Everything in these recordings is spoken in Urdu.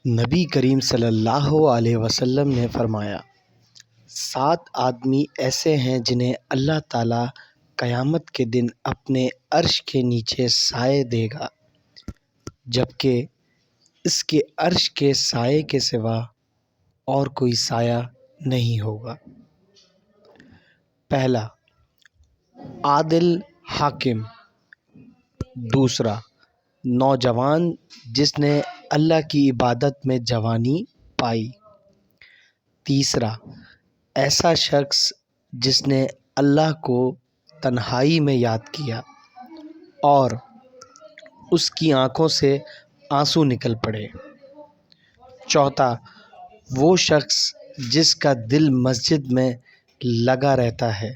نبی کریم صلی اللہ علیہ وسلم نے فرمایا، 7 آدمی ایسے ہیں جنہیں اللہ تعالیٰ قیامت کے دن اپنے عرش کے نیچے سائے دے گا، جبکہ اس کے عرش کے سائے کے سوا اور کوئی سایہ نہیں ہوگا۔ پہلا، عادل حاکم۔ دوسرا، نوجوان جس نے اللہ کی عبادت میں جوانی پائی۔ تیسرا، ایسا شخص جس نے اللہ کو تنہائی میں یاد کیا اور اس کی آنکھوں سے آنسو نکل پڑے۔ چوتھا، وہ شخص جس کا دل مسجد میں لگا رہتا ہے۔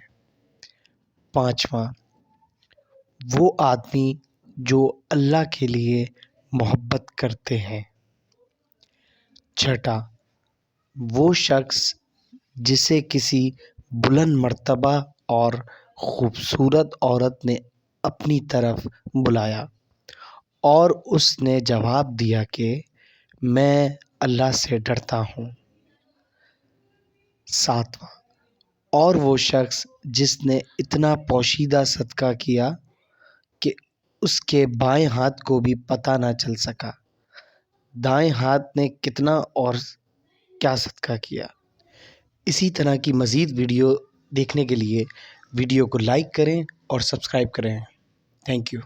پانچواں، وہ آدمی جو اللہ کے لیے محبت کرتے ہیں۔ چھٹا، وہ شخص جسے کسی بلند مرتبہ اور خوبصورت عورت نے اپنی طرف بلایا اور اس نے جواب دیا کہ میں اللہ سے ڈرتا ہوں۔ ساتواں، اور وہ شخص جس نے اتنا پوشیدہ صدقہ کیا کہ اس کے بائیں ہاتھ کو بھی پتہ نہ چل سکا دائیں ہاتھ نے کتنا اور کیا صدقہ کیا۔ اسی طرح کی مزید ویڈیو دیکھنے کے لیے ویڈیو کو لائک کریں اور سبسکرائب کریں۔ Thank you.